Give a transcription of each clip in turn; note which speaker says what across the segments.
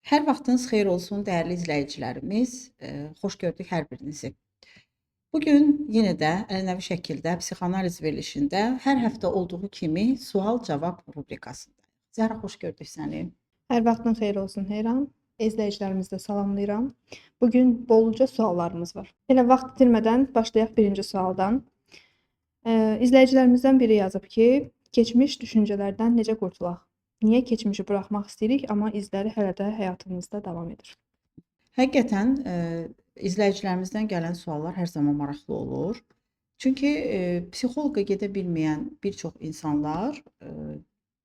Speaker 1: Hər vaxtınız xeyir olsun, dəyərli izləyicilərimiz. Xoş gördük hər birinizi. Bugün yenə də ənənəvi şəkildə psixoanaliz verilişində hər həftə olduğu kimi sual-cavab rubrikasındayıq. Zəhra, xoş gördük səni.
Speaker 2: Hər vaxtın xeyir olsun Heyran. İzləyicilərimizi də salamlayıram. Bugün bolca suallarımız var. Elə vaxt itirmədən başlayaq birinci sualdan. İzləyicilərimizdən biri yazıb ki, keçmiş düşüncələrdən necə qurtulaq? Niyə keçmişi buraxmaq istəyirik, amma izləri hələ də həyatımızda davam edir?
Speaker 1: Həqiqətən izləyicilərimizdən gələn suallar hər zaman maraqlı olur. Çünki psixoloqa gedə bilməyən bir çox insanlar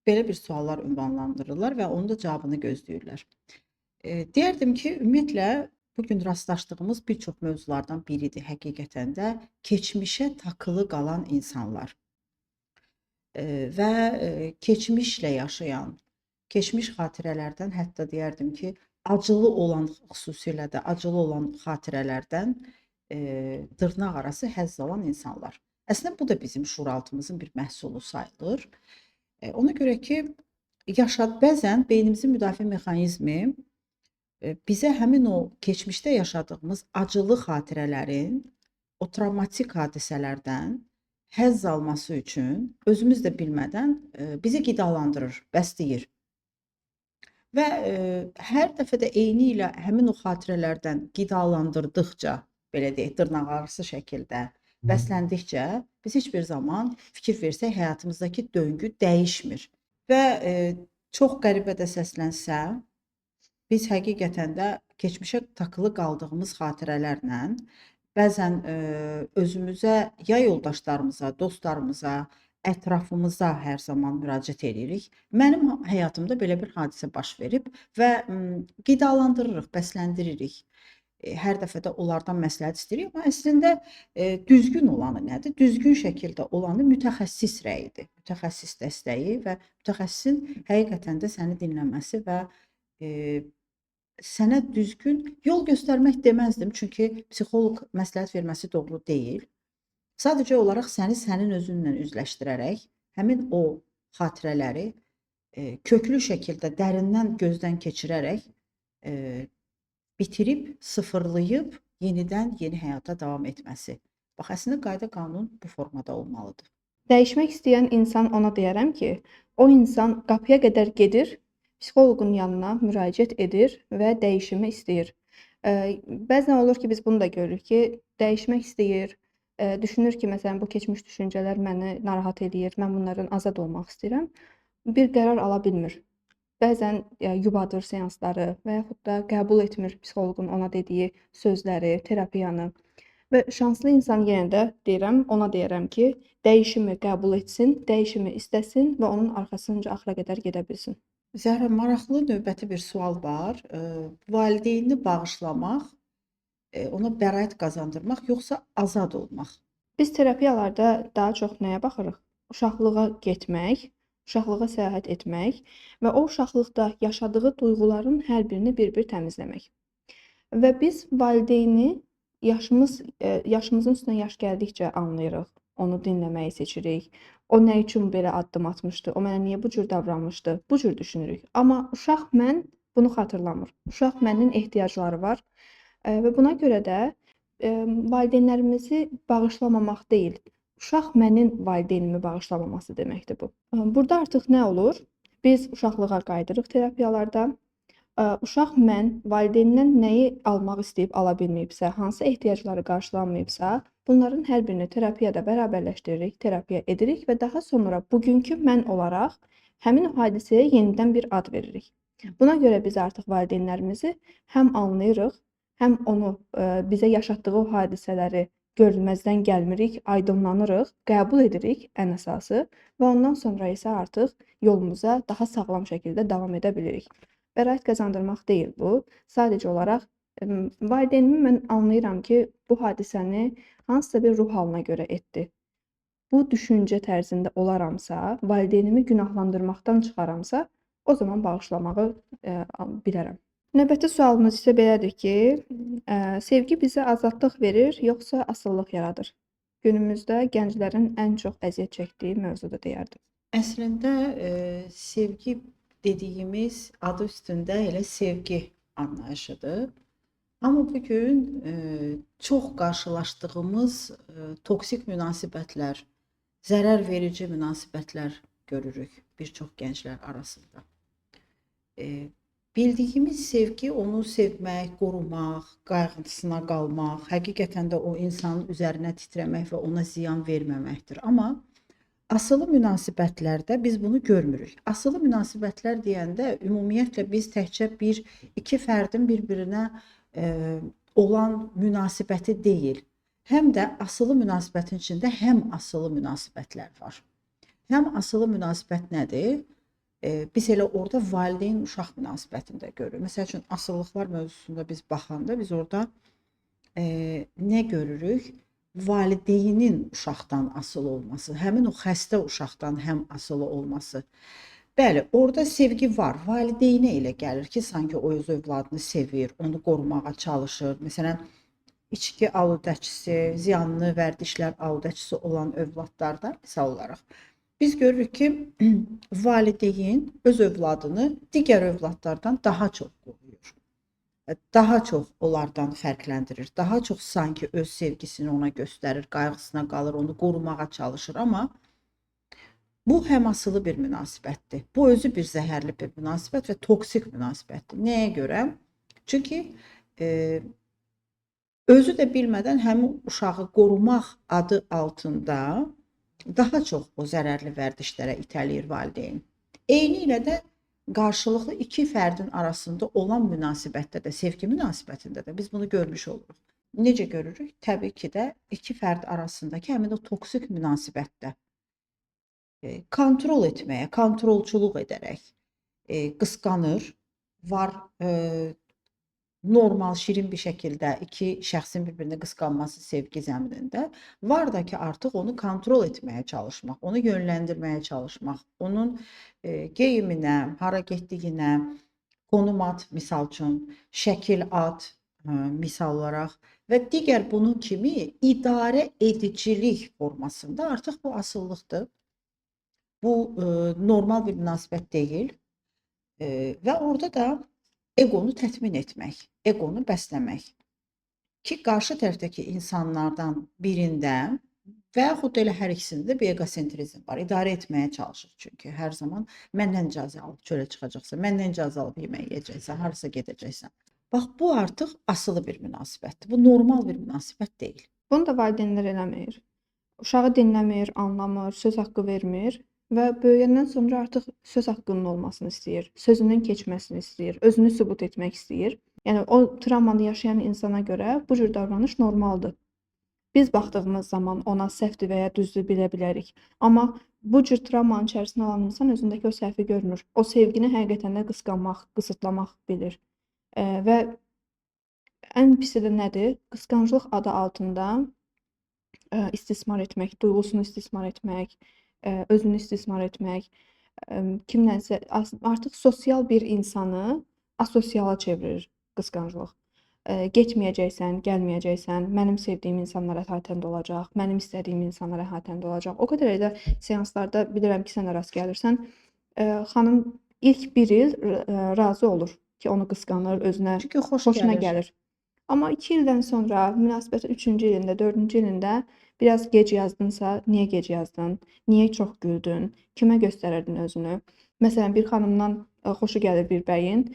Speaker 1: belə bir suallar ünvanlandırırlar və onun da cavabını gözləyirlər. Deyərdim ki, ümumiyyətlə bugün rastlaşdığımız bir çox mövzulardan biridir həqiqətən də keçmişə takılı qalan insanlar. Və keçmişlə yaşayan, keçmiş xatirələrdən, hətta deyərdim ki, acılı olan, xüsusilə də acılı olan xatirələrdən dırnaq arası həzz alan insanlar. Əslində bu da bizim şuuraltımızın bir məhsulu sayılır. Ona görə ki, bəzən beynimizin müdafiə mexanizmi bizə həmin o keçmişdə yaşadığımız acılı xatirələrin, o travmatik hadisələrdən həzz alması üçün özümüz də bilmədən bizi qidalandırır, bəsləyir. Və hər dəfə də eyni ilə həmin o xatirələrdən qidalandırdıqca, belə deyək, dırnaqarası şəkildə bəsləndikcə biz heç bir zaman fikir versək həyatımızdakı döngü dəyişmir. Və çox qəribə də səslənsə, biz həqiqətən də keçmişə takılı qaldığımız xatirələrlə bəzən özümüzə, ya yoldaşlarımıza, dostlarımıza, ətrafımıza hər zaman müraciət edirik. Mənim həyatımda belə bir hadisə baş verib və qidalandırırıq, bəsləndiririk. Hər dəfə də onlardan məsləhət istəyirik, amma əslində düzgün olanı nədir? Düzgün şəkildə olanı mütəxəssis rəyidir, mütəxəssis dəstəyi və mütəxəssisin həqiqətən də səni dinləməsi və sənə düzgün yol göstərmək deməzdim, çünki psixoloq məsləhət verməsi doğru deyil. Sadəcə olaraq səni sənin özünlə üzləşdirərək, həmin o xatirələri köklü şəkildə dərindən gözdən keçirərək bitirib, sıfırlayıb, yenidən yeni həyata davam etməsi. Bax, əslində qayda qanun bu formada olmalıdır.
Speaker 2: Dəyişmək istəyən insan ona deyərəm ki, o insan qapıya qədər gedir, psixoloqun yanına müraciət edir və dəyişimi istəyir. Bəzən olur ki, biz bunu da görürük ki, dəyişmək istəyir, düşünür ki, məsələn, bu keçmiş düşüncələr məni narahat eləyir, mən bunlardan azad olmaq istəyirəm. Bir qərar ala bilmir. Bəzən yubadır seansları və yaxud da qəbul etmir psixoloqun ona dediyi sözləri, terapiyanı. Və şanslı insan yenə də ona deyərəm ki, dəyişimi qəbul etsin, dəyişimi istəsin və onun arxasınca axıra qədər gedə bilsin.
Speaker 1: Zəhra, maraqlı növbəti bir sual var. Valideynini bağışlamaq, ona bəraət qazandırmaq, yoxsa azad olmaq?
Speaker 2: Biz terapiyalarda daha çox nəyə baxırıq? Uşaqlığa getmək, uşaqlığa səyahət etmək və o uşaqlıqda yaşadığı duyğuların hər birini bir-bir təmizləmək. Və biz valideyni yaşımızın üstünə yaş gəldikcə anlayırıq, onu dinləməyi seçirik. O nə üçün belə addım atmışdı, o mənə niyə bu cür davranmışdı, bu cür düşünürük. Amma uşaq mən bunu xatırlamır. Uşaq mənin ehtiyacları var və buna görə də valideynlərimizi bağışlamamaq deyil, uşaq mənim valideynimi bağışlamaması deməkdir bu. Burada artıq nə olur? Biz uşaqlığa qayıdırıq terapiyalarda. Uşaq mən valideynindən nəyi almaq istəyib ala bilməyibsə, hansı ehtiyacları qarşılanmayıbsa, bunların hər birini terapiyada bərabərləşdiririk, terapiya edirik və daha sonra bugünkü mən olaraq həmin o hadisəyə yenidən bir ad veririk. Buna görə biz artıq valideynlərimizi həm anlayırıq, həm onu bizə yaşatdığı o hadisələri görülməzdən gəlmirik, aydınlanırıq, qəbul edirik ən əsası və ondan sonra isə artıq yolumuza daha sağlam şəkildə davam edə bilirik. Bəraət qazandırmaq deyil bu. Sadəcə olaraq valideynimi mən anlayıram ki, bu hadisəni hansısa bir ruh halına görə etdi. Bu düşüncə tərzində olaramsa, valideynimi günahlandırmaqdan çıxaramsa, o zaman bağışlamağı bilərəm. Növbəti sualımız isə belədir ki, sevgi bizə azadlıq verir, yoxsa asılılıq yaradır? Günümüzdə gənclərin ən çox əziyyət çəkdiyi mövzudur deyərdim.
Speaker 1: Əslində sevgi dediyimiz adı üstündə elə sevgi anlayışıdır. Amma bu gün çox qarşılaşdığımız toksik münasibətlər, zərər verici münasibətlər görürük bir çox gənclər arasında. E, Bildiyimiz sevgi onu sevmək, qorumaq, qayğısına qalmaq, həqiqətən də o insanın üzərinə titrəmək və ona ziyan verməməkdir. Amma asılı münasibətlərdə biz bunu görmürük. Asılı münasibətlər deyəndə ümumiyyətlə biz təkcə iki fərdin bir-birinə olan münasibəti deyil. Həm də asılı münasibətin içində həm asılı münasibətlər var. Həm asılı münasibət nədir? Biz elə orada valideyn-uşaq münasibətində görürük. Məsəl üçün, asılılıqlar mövzusunda biz baxanda biz orada nə görürük? Valideynin uşaqdan asılı olması, həmin o xəstə uşaqdan həm asılı olması. Bəli, orada sevgi var. Valideynə elə gəlir ki, sanki o öz övladını sevir, onu qorumağa çalışır. Məsələn, içki aludəçisi, ziyanlı vərdişlər aludəçisi olan övladlarda misal olaraq biz görürük ki, valideyn öz övladını digər övladlardan daha çox qoruyur. Daha çox onlardan fərqləndirir. Daha çox sanki öz sevgisini ona göstərir, qayğısına qalır, onu qorumağa çalışır. Amma bu həm asılı bir münasibətdir. Bu özü bir zəhərli bir münasibət və toksik münasibətdir. Nəyə görə? Çünki özü də bilmədən həmin uşağı qorumaq adı altında daha çox o zərərli vərdişlərə itələyir valideyn. Eynilə də qarşılıqlı iki fərdin arasında olan münasibətdə də, sevgi münasibətində də biz bunu görmüş oluruq. Necə görürük? Təbii ki də iki fərd arasındakı həmin o toksik münasibətdə kontrol etməyə, kontrolçuluq edərək qısqanır, var normal, şirin bir şəkildə iki şəxsin bir-birini qısqanması sevgi zəminində, var da ki, artıq onu kontrol etməyə çalışmaq, onu yönləndirməyə çalışmaq, onun geyiminə, hara getdiyinə, konum at, misal üçün, şəkil at, misal olaraq və digər bunun kimi idarə edicilik formasında artıq bu asılılıqdır. Bu normal bir münasibət deyil və orada da egonu tətmin etmək, egonu bəsləmək ki, qarşı tərəfdəki insanlardan birində və yaxud da elə hər ikisində bir egosentrizm var. İdarə etməyə çalışır çünki hər zaman məndən icazə alıb çölə çıxacaqsan, məndən icazə alıb yemək yeyəcəksən, harasa gedəcəksən. Bax, bu artıq asılı bir münasibətdir. Bu normal bir münasibət deyil.
Speaker 2: Bunu da valideynlər eləmir. Uşağı dinləmir, anlamır, söz haqqı vermir və böyüyəndən sonra artıq söz haqqının olmasını istəyir, sözünün keçməsini istəyir, özünü sübut etmək istəyir. Yəni o travmanı yaşayan insana görə bu cür davranış normaldır. Biz baxdığımız zaman ona səhvdir və ya düzdür bilə bilərik. Amma bu cür travmanın içərisində olan insan özündəki o səhvi görmür. O sevgini həqiqətən də qısqanmaq, qısıtlamaq bilir. Və ən pisi də nədir? Qısqanclıq adı altında istismar etmək, duyğusunu istismar etmək, özünü istismar etmək, kimlənsə artıq sosial bir insanı asosiala çevirir qısqanclıq. Getməyəcəksən, gəlməyəcəksən, mənim sevdiyim insanlar əhatəndə olacaq, mənim istədiyim insanlar əhatəndə olacaq. O qədər də seanslarda bilirəm ki, sən də rast gəlirsən, xanım ilk bir il razı olur ki, onu qısqanır, özünə
Speaker 1: Çünki
Speaker 2: xoşuna gəlir. Amma 2 ildən sonra münasibətin 3-cü ilində, 4-cü ilində biraz gec yazdınsa, niyə gec yazdın? Niyə çox güldün? Kimə göstərirdin özünü? Məsələn, bir xanımdan xoşu gəlir bir bəyin.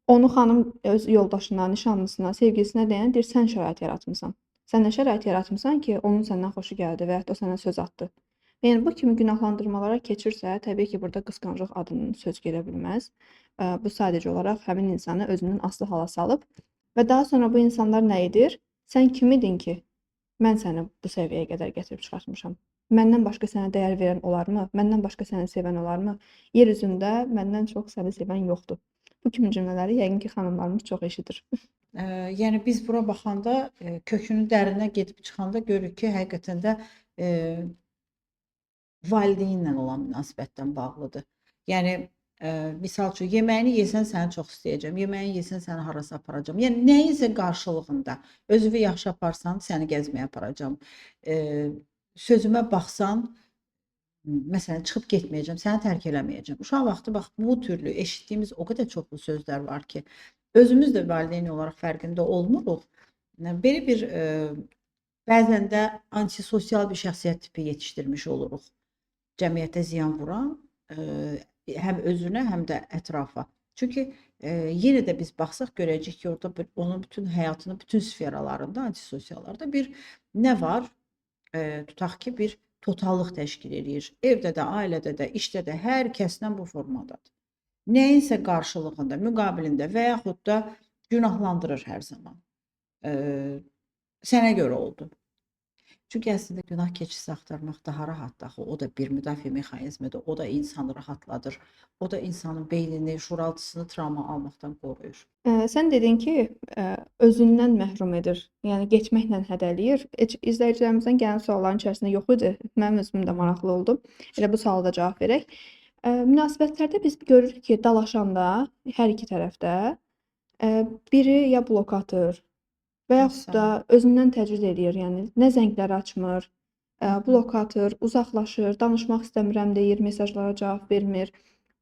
Speaker 2: Onu xanım öz yoldaşına, nişanlısına, sevgilisinə deyən deyir, sən şərait yaratmısan. Sən nə şərait yaratmısan ki, onun səndən xoşu gəldi və yaxud da o sənə söz atdı. Yəni bu kimi günahlandırmalara keçirsə, təbii ki, burada qısqanclıq adının söz gələ bilməz. Bu sadəcə olaraq həmin insanı özünün asılı hala salıb və daha sonra bu insanlar nə edir? Sən kim idin ki, mən səni bu səviyyəyə qədər gətirib çıxartmışam. Məndən başqa sənə dəyər verən olarmı? Məndən başqa səni sevən olarmı? Yer üzündə məndən çox səni sevən yoxdur. Bu kimi cümlələri yəqin ki, xanımlarımız çox eşidir.
Speaker 1: Yəni biz bura baxanda, kökünün dərinə gedib çıxanda görürük ki, həqiqətən də valideynlə olan münasibətdən bağlıdır. Yəni misal üçün, yeməyini yesən səni çox istəyəcəm, yeməyini yesən səni harasa aparacam. Yəni nəyisə qarşılığında özünü yaxşı aparsan səni gəzməyə aparacam. Sözümə baxsan Məsələn, çıxıb getməyəcəm, səni tərk eləməyəcəm. Uşaq vaxtı bax bu türlü eşitdiyimiz o qədər çoxlu sözlər var ki, özümüz də valideyn olaraq fərqində olmuruq. Belə bir bəzən də antisosial bir şəxsiyyət tipi yetişdirmiş oluruq. Cəmiyyətə ziyan vuran, həm özünə, həm də ətrafa. Çünki yenə də biz baxsaq görəcəyik ki, orada onun bütün həyatının bütün sferalarında, antisosiallarda bir nə var? Tutaq ki, bir totallıq təşkil eləyir. Evdə də, ailədə də, işdə də hər kəslə bu formadadır. Nəyinsə qarşılığında, müqabilində və yaxud da günahlandırır hər zaman. Sənə görə oldu. Çünki əslində günah keçisi axtarmaq daha rahatdır axı. O da bir müdafiə mexanizmidir. O da insanı rahatladır. O da insanın beynini, şuuraltısını travma almaqdan qoruyur.
Speaker 2: Sən dedin ki, özündən məhrum edir. Yəni getməklə hədələyir. Heç izləyicilərimizdən gələn sualların içərisində yox idi. Mənim özüm də maraqlı oldu. Elə bu suala da cavab verək. Münasibətlərdə biz görürük ki, dalaşanda hər iki tərəfdə biri ya blok atır və yaxud da özündən təcrid eləyir. Yəni nə zəngləri açmır, blok atır, uzaqlaşır, danışmaq istəmirəm deyir, mesajlara cavab vermir.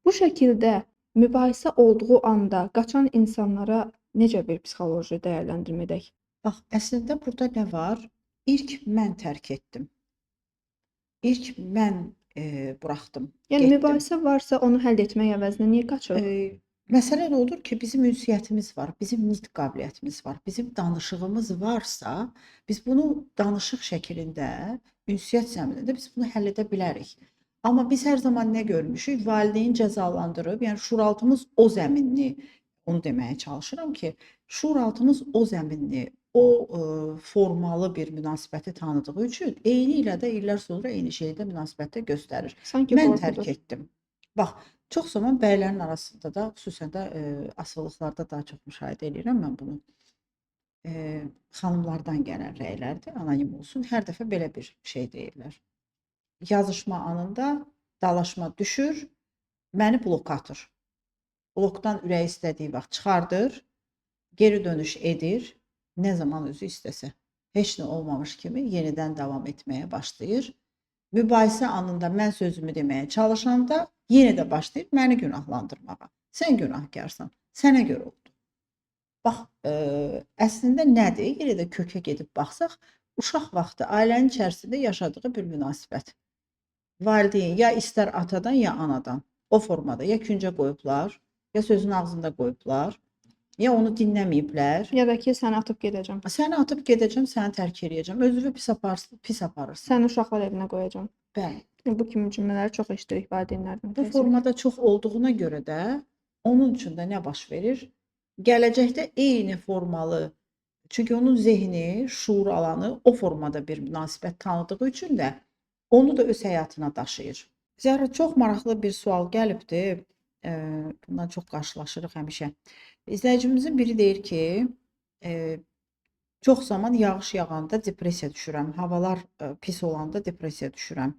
Speaker 2: Bu şəkildə mübahisə olduğu anda qaçan insanlara necə bir psixoloji dəyərləndirmə edək?
Speaker 1: Bax, əslində burada nə var? İlk mən tərk etdim. İlk mən buraxdım,
Speaker 2: Yəni
Speaker 1: getdim.
Speaker 2: mübahisə varsa onu həll etmək əvəzinə niyə qaçırıq?
Speaker 1: Məsələ nə olur ki, bizim ünsiyyətimiz var, bizim nitq qabiliyyətimiz var, bizim danışığımız varsa, biz bunu danışıq şəklində, ünsiyyət zəminində biz bunu həll edə bilərik. Amma biz hər zaman nə görmüşük? Valideyn cəzalandırıb, yəni şuuraltımız o zəminni, onu deməyə çalışıram ki, şuuraltımız o zəminni, o formalı bir münasibəti tanıdığı üçün eyni ilə də illər sonra eyni şeyi də münasibətdə göstərir.
Speaker 2: Sanki
Speaker 1: Mən
Speaker 2: qorxudur.
Speaker 1: tərk etdim. Bax, çox zaman bəylərin arasında da, xüsusən də asılılıqlarda daha çox müşahidə edirəm mən bunu. Xanımlardan gələn rəylərdir, anonim olsun. Hər dəfə belə bir şey deyirlər. Yazışma anında dalaşma düşür, məni blok atır. Blokdan ürəyi istədiyi vaxt çıxardır, geri dönüş edir, nə zaman özü istəsə. Heç nə olmamış kimi yenidən davam etməyə başlayır. Mübahisə anında mən sözümü deməyə çalışanda yenə də başlayır məni günahlandırmağa. Sən günahkarsan, sənə görə oldu. Bax, əslində nədir? Yenə də kökə gedib baxsaq, uşaq vaxtı ailənin içərisində yaşadığı bir münasibət. Valideyn ya istər atadan, ya anadan o formada ya küncə qoyublar, ya sözün ağzında qoyublar, ya onu dinləməyiblər.
Speaker 2: Ya da ki, səni atıb gedəcəm.
Speaker 1: Səni atıb gedəcəm, səni tərk eləyəcəm. Özünü pis aparırsan.
Speaker 2: Səni uşaqlar evinə qoyacam.
Speaker 1: Bəli.
Speaker 2: Bu kimi cümlələri çox eşidirik valideynlərdən.
Speaker 1: Bu formada çox olduğuna görə də onun üçün də nə baş verir? Gələcəkdə eyni formalı, çünki onun zehni, şuur alanı o formada bir münasibət tanıdığı üçün də onu da öz həyatına daşıyır. Zəhra, çox maraqlı bir sual gəlibdi. Bundan çox qarşılaşırıq həmişə. İzləyicimizin biri deyir ki, çox zaman yağış yağanda depressiya düşürəm, havalar pis olanda depressiya düşürəm.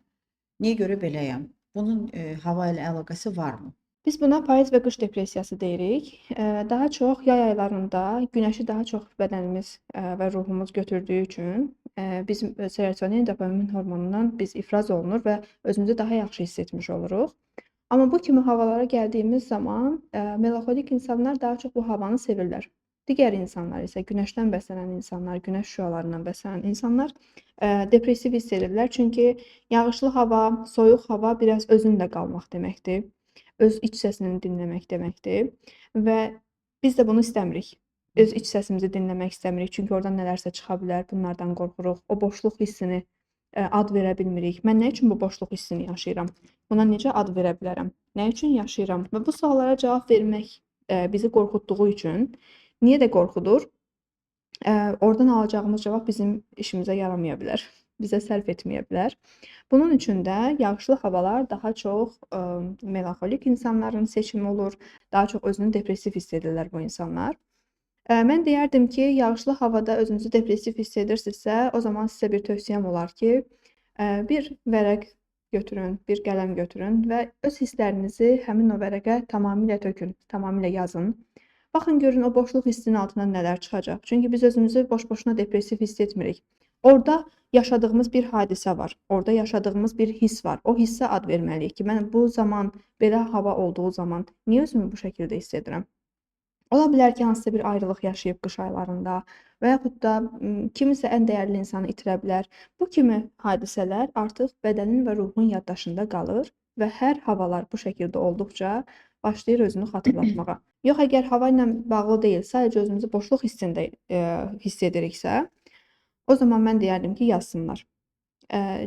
Speaker 1: Niyə görə beləyəm? Bunun hava ilə əlaqəsi varmı?
Speaker 2: Biz buna payız və qış depressiyası deyirik. Daha çox yay aylarında günəşi daha çox bədənimiz və ruhumuz götürdüyü üçün bizim serotonin, dopamin hormonundan biz ifraz olunur və özümüzü daha yaxşı hiss etmiş oluruq. Amma bu kimi havalara gəldiyimiz zaman melanxolik insanlar daha çox bu havanı sevirlər. Digər insanlar isə günəşdən bəslənən insanlar, günəş şüalarından bəslənən insanlar depressiv hiss edirlər. Çünki yağışlı hava, soyuq hava biraz özündə qalmaq deməkdir. Öz iç səsini dinləmək deməkdir və biz də bunu istəmirik. Öz iç səsimizi dinləmək istəmirik, çünki oradan nələrsə çıxa bilər, bunlardan qorxuruq. O boşluq hissini ad verə bilmirik. Mən nə üçün bu boşluq hissini yaşayıram? Buna necə ad verə bilərəm? Nə üçün yaşayıram? Və bu suallara cavab vermək bizi qorxutduğu üçün, niyə də qorxudur? Oradan alacağımız cavab bizim işimizə yaramaya bilər, bizə sərf etməyə bilər. Bunun üçün də yağışlı havalar daha çox melanxolik insanların seçimi olur. Daha çox özünü depressiv hiss edirlər bu insanlar. Mən deyərdim ki, yağışlı havada özünüzü depressiv hiss edirsinizsə, o zaman sizə bir tövsiyəm olar ki, bir vərəq götürün, bir qələm götürün və öz hisslərinizi həmin o vərəqə tamamilə tökün, tamamilə yazın. Baxın, görün o boşluq hissinin altından nələr çıxacaq. Çünki biz özümüzü boş-boşuna depressiv hiss etmirik. Orda yaşadığımız bir hadisə var. Orda yaşadığımız bir hiss var. O hissə ad verməliyik ki, mən bu zaman belə hava olduğu zaman niyə özümü bu şəkildə hiss edirəm? Ola bilər ki, hansısa bir ayrılıq yaşayıb qış aylarında və yaxud da kimisə ən dəyərli insanı itirə bilər. Bu kimi hadisələr artıq bədənin və ruhun yaddaşında qalır və hər havalar bu şəkildə olduqca başlayır özünü xatırlatmağa. Yox, əgər hava ilə bağlı deyil, sadəcə özümüzü boşluq hissində hiss ediriksə, o zaman mən deyərdim ki, yazsınlar.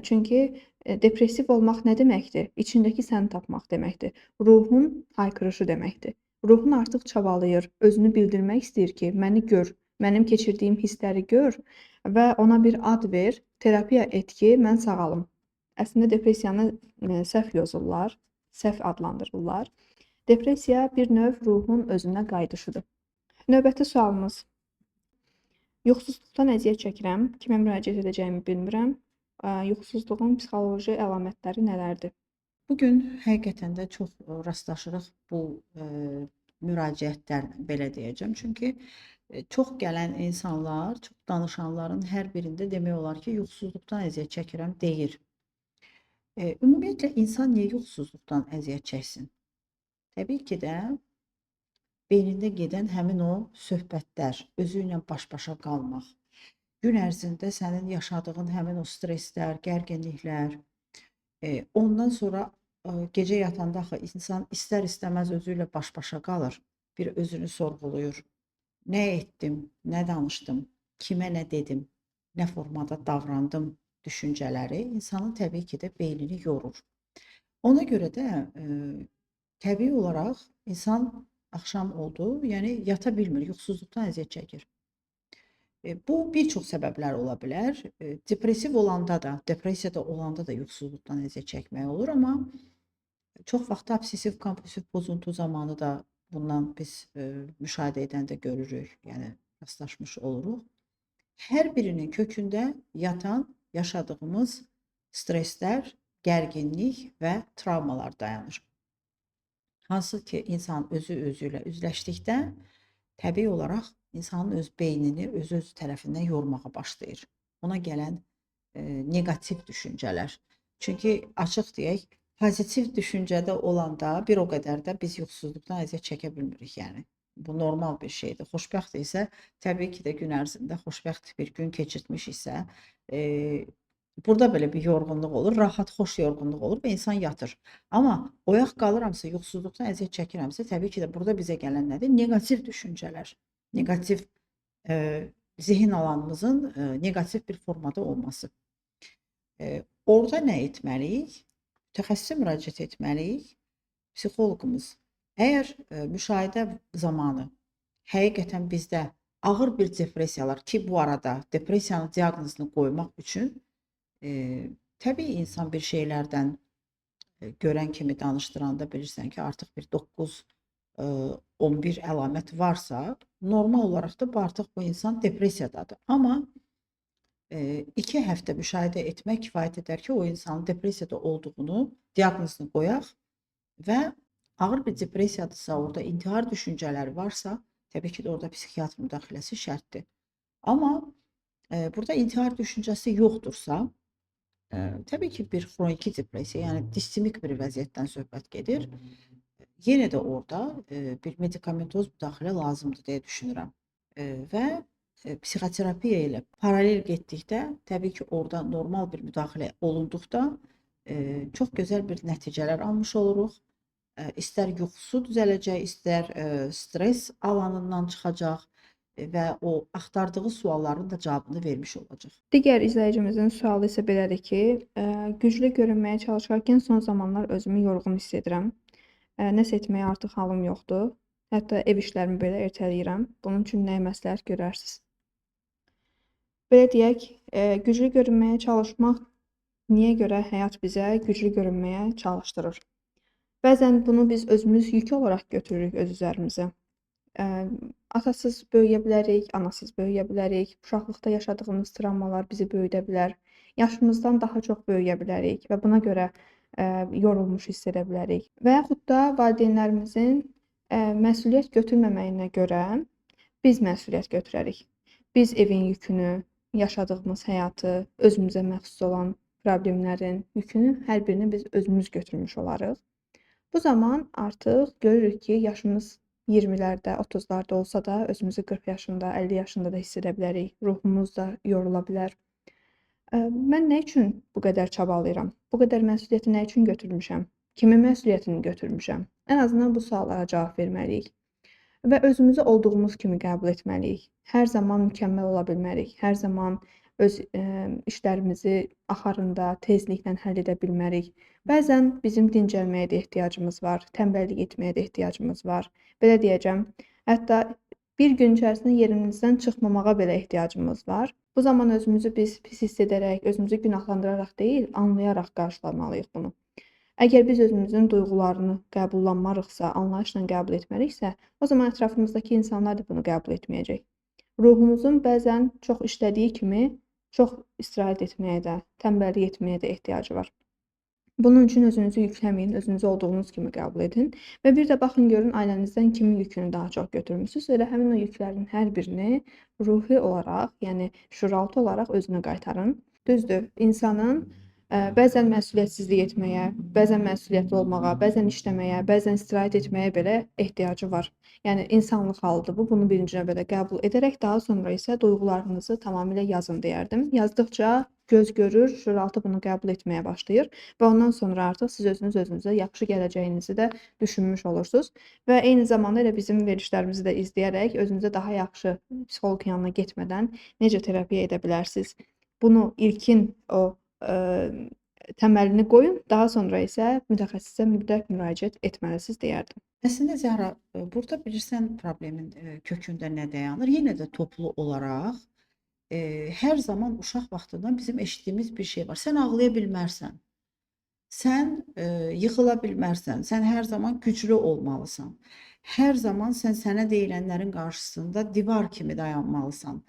Speaker 2: Çünki depressiv olmaq nə deməkdir? İçindəki səni tapmaq deməkdir. Ruhun haykırışı deməkdir. Ruhun artıq çabalayır, özünü bildirmək istəyir ki, məni gör, mənim keçirdiyim hissləri gör və ona bir ad ver, terapiya et ki, mən sağalım. Əslində depressiyanı səhv yozurlar, səhv adlandırırlar. Depressiya bir növ ruhun özünə qayıdışıdır. Növbəti sualımız. Yuxusuzluqdan əziyyət çəkirəm, kimə müraciət edəcəyimi bilmirəm. Yuxusuzluğun psixoloji əlamətləri nələrdir?
Speaker 1: Bu gün həqiqətən də çox rastlaşırıq bu müraciətlərlə, belə deyəcəm. Çünki çox gələn insanlar, çox danışanların hər birində demək olar ki, yuxusuzluqdan əziyyət çəkirəm deyir. Ümumiyyətlə insan niyə yuxusuzluqdan əziyyət çəksin? Təbii ki də beynində gedən həmin o söhbətlər, özü ilə baş-başa qalmaq, gün ərzində sənin yaşadığın həmin o stresslər, gərginliklər, ondan sonra gecə yatanda axı insan istər-istəməz özü ilə baş-başa qalır, bir özünü sorğuluyur. Nə etdim, nə danışdım, kimə nə dedim, nə formada davrandım düşüncələri insanın təbii ki də beynini yorur. Ona görə də təbii olaraq insan axşam oldu, yəni yata bilmir, yuxusuzluqdan əziyyət çəkir. Bu bir çox səbəblər ola bilər. Depressiv olanda da, depressiyada olanda da yuxusuzluqdan əziyyət çəkmək olur, amma çox vaxt obsessiv-kompulsiv pozuntu zamanı da bundan biz müşahidə edəndə görürük, yəni rastlaşmış oluruq. Hər birinin kökündə yatan yaşadığımız stresslər, gərginlik və travmalar dayanır. Hansı ki, insan özü ilə üzləşdikdə təbii olaraq insanın öz beynini öz tərəfindən yormağa başlayır. Ona gələn negativ düşüncələr. Çünki açıq deyək, pozitiv düşüncədə olanda bir o qədər də biz yuxusuzluqdan əziyyət çəkə bilmirik, yəni. Bu normal bir şeydir. Xoşbəxt isə təbii ki də gün ərzində xoşbəxt bir gün keçirtmişiksə, burada belə bir yorğunluq olur, rahat, xoş yorğunluq olur və insan yatır. Amma oyaq qalıramsa, yuxusuzluqdan əziyyət çəkirəmsə, təbii ki də burada bizə gələn nədir? Negativ düşüncələr, negativ zihin alanımızın negativ bir formada olması. Orada nə etməliyik? Mütəxəssisə müraciət etməliyik. Psixoloqumuz əgər müşahidə zamanı həqiqətən bizdə ağır bir depressiyalar ki, bu arada depressiyanın diaqnozunu qoymaq üçün təbii insan bir şeylərdən görən kimi danışdıranda bilirsən ki, artıq bir 9-11 əlamət varsa, normal olaraq da artıq bu insan depressiyadadır. Amma 2 həftə müşahidə etmək kifayət edər ki, o insanın depressiyada olduğunu, diaqnozunu qoyaq və ağır bir depressiyadırsa, orada intihar düşüncələri varsa, təbii ki də orada psixiatr müdaxiləsi şərtdir. Amma burada intihar düşüncəsi yoxdursa, təbii ki bir xroniki depressiya, yəni distimik bir vəziyyətdən söhbət gedir. Yenə də orada bir medikamentoz müdaxilə lazımdır deyə düşünürəm. Və psixoterapiya ilə paralel getdikdə, təbii ki orada normal bir müdaxilə olunduqda çox gözəl bir nəticələr almış oluruq. İstər yuxusu düzələcək, istər stress alanından çıxacaq və o axtardığı sualların da cavabını vermiş olacaq.
Speaker 2: Digər izləyicimizin sualı isə belədir ki, güclü görünməyə çalışarkən son zamanlar özümü yorğun hiss edirəm. Nəsə etməyə artıq halım yoxdur. Hətta ev işlərimi belə ertələyirəm. Bunun üçün nəyə məsləhət görərsiniz? Belə deyək, güclü görünməyə çalışmaq niyə görə həyat bizə güclü görünməyə çalışdırır? Bəzən bunu biz özümüz yük olaraq götürürük öz üzərimizə. Atasız böyüyə bilərik, anasız böyüyə bilərik. Uşaqlıqda yaşadığımız travmalar bizi böyüdə bilər. Yaşımızdan daha çox böyüyə bilərik və buna görə yorulmuş hiss edə bilərik. Və yaxud da valideynlərimizin məsuliyyət götürməməyinə görə biz məsuliyyət götürərik. Biz evin yükünü, yaşadığımız həyatı, özümüzə məxsus olan problemlərin yükünü hər birini biz özümüz götürmüş olarıq. Bu zaman artıq görürük ki, yaşımız 20-lərdə, 30-larda olsa da özümüzü 40 yaşında, 50 yaşında da hiss edə bilərik. Ruhumuz da yorula bilər. Mən nə üçün bu qədər çabalayıram? Bu qədər məsuliyyəti nə üçün götürmüşəm? Kimin məsuliyyətini götürmüşəm? Ən azından bu suallara cavab verməliyik və özümüzü olduğumuz kimi qəbul etməliyik. Hər zaman mükəmməl ola bilmərik. Hər zaman öz işlərimizi axarında, tezliklə həll edə bilmərik. Bəzən bizim dincəlməyə də ehtiyacımız var, tənbəllik etməyə də ehtiyacımız var. Belə deyəcəm, hətta bir gün içərisində yerimizdən çıxmamağa belə ehtiyacımız var. Bu zaman özümüzü biz pis hiss edərək, özümüzü günahlandıraraq deyil, anlayaraq qarşılamalıyıq bunu. Əgər biz özümüzün duyğularını qəbullanmarıqsa, anlayışla qəbul etməriksə, o zaman ətrafımızdakı insanlar da bunu qəbul etməyəcək. Ruhumuzun bəzən çox işlədiyi kimi çox istirahət etməyə də, tənbəllik etməyə də ehtiyacı var. Bunun üçün özünüzü yükləməyin, özünüzü olduğunuz kimi qəbul edin və bir də baxın görün ailənizdən kimin yükünü daha çox götürmüsünüz. Elə həmin o yüklərin hər birini ruhi olaraq, yəni şüuraltı olaraq özünə qaytarın. Düzdür, insanın bəzən məsuliyyətsizlik etməyə, bəzən məsuliyyətli olmağa, bəzən işləməyə, bəzən istirahət etməyə belə ehtiyacı var. Yəni insanlıq halıdır bu. Bunu birinci növbədə qəbul edərək daha sonra isə duyğularınızı tamamilə yazın deyərdim. Yazdıqca göz görür, şüuraltı bunu qəbul etməyə başlayır və ondan sonra artıq siz özünüzə yaxşı gələcəyinizi də düşünmüş olursunuz və eyni zamanda elə bizim verilişlərimizi də izləyərək özünüzə daha yaxşı psixoloq yanına getmədən necə terapiya edə bilərsiniz? Bunu ilkin o təməlini qoyun, daha sonra isə mütəxəssisə mütləq müraciət etməlisiniz deyərdim.
Speaker 1: Əslində Zəhra, burada bilirsən problemin kökündə nə dayanır? Yenə də toplu olaraq hər zaman uşaq vaxtından bizim eşitdiyimiz bir şey var. Sən ağlaya bilmərsən. Sən yıxıla bilmərsən. Sən hər zaman güclü olmalısan. Hər zaman sən sənə deyilənlərin qarşısında divar kimi dayanmalısan.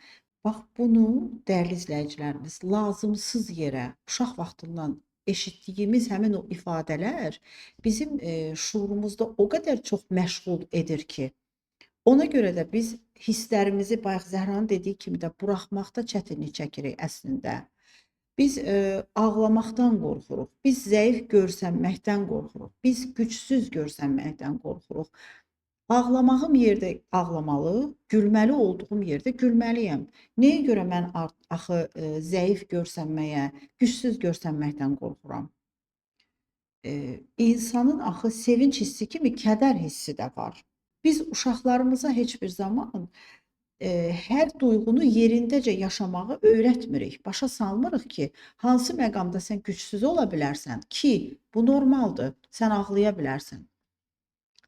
Speaker 1: Bax bunu dəyərli izləyicilərimiz lazımsız yerə uşaq vaxtından eşitdiyimiz həmin o ifadələr bizim şuurumuzda o qədər çox məşğul edir ki, ona görə də biz hisslərimizi bayaq Zəhranın dediyi kimi də buraxmaqda çətinlik çəkirik əslində. Biz ağlamaqdan qorxuruq, biz zəif görsənməkdən qorxuruq, biz gücsüz görsənməkdən qorxuruq. Ağlamağım yerdə ağlamalı, gülməli olduğum yerdə gülməliyəm. Nəyə görə mən axı zəif görsənməyə, gücsüz görsənməkdən qorxuram? İnsanın axı sevinç hissi kimi kədər hissi də var. Biz uşaqlarımıza heç bir zaman hər duyğunu yerindəcə yaşamağı öyrətmirik. Başa salmırıq ki, hansı məqamda sən gücsüz ola bilərsən ki, bu normaldır, sən ağlaya bilərsən.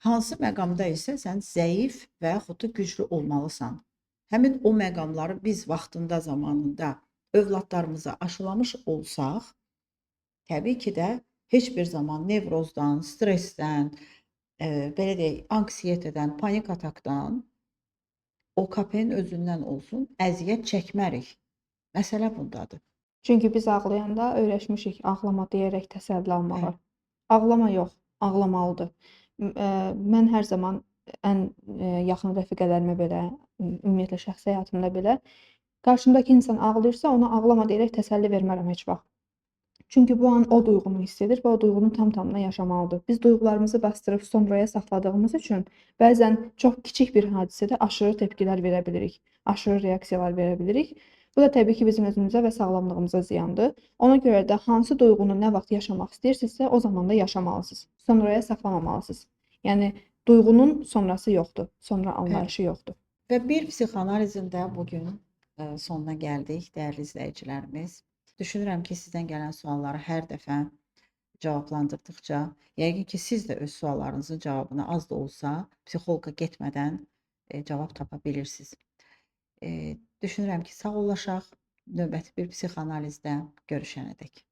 Speaker 1: Hansı məqamda isə sən zəif və yaxud da güclü olmalısan. Həmin o məqamları biz vaxtında, zamanında övladlarımıza aşılamış olsaq, təbii ki də heç bir zaman nevrozdan, stressdən, belə deyək, anksiyetədən, panik atakdan, OKP-nin özündən olsun, əziyyət çəkmərik. Məsələ bundadır.
Speaker 2: Çünki biz ağlayanda öyrəşmişik ağlama deyərək təsəlli almağa.
Speaker 1: Bəli.
Speaker 2: Ağlama yox, ağlamalıdır. Mən hər zaman ən yaxın rəfiqələrimə belə, ümumiyyətlə şəxsi həyatımda belə qarşımdakı insan ağlayırsa ona ağlama deyərək təsəlli vermərəm heç vaxt. Çünki bu an o duyğunu hiss edir və o duyğunu tam-tamına yaşamalıdır. Biz duyğularımızı basdırıb sonraya saxladığımız üçün bəzən çox kiçik bir hadisədə aşırı tepkilər verə bilirik, aşırı reaksiyalar verə bilirik. Bu da təbii ki bizim özümüzə və sağlamlığımıza ziyandır. Ona görə də hansı duyğunu nə vaxt yaşamaq istəyirsinizsə, o zaman da yaşamalısınız. Sonraya saxlamamalısınız. Yəni duyğunun sonrası yoxdur, sonra anlayışı yoxdur.
Speaker 1: Və bir psixoanalizin də bugün sonuna gəldik, dəyərli izləyicilərimiz. Düşünürəm ki, sizdən gələn sualları hər dəfə cavablandırdıqca, yəqin ki, siz də öz suallarınızın cavabını az da olsa psixoloqa getmədən cavab tapa bilirsiniz. Düşünürəm ki, sağollaşaq, növbəti bir psixoanalizdə görüşənədək.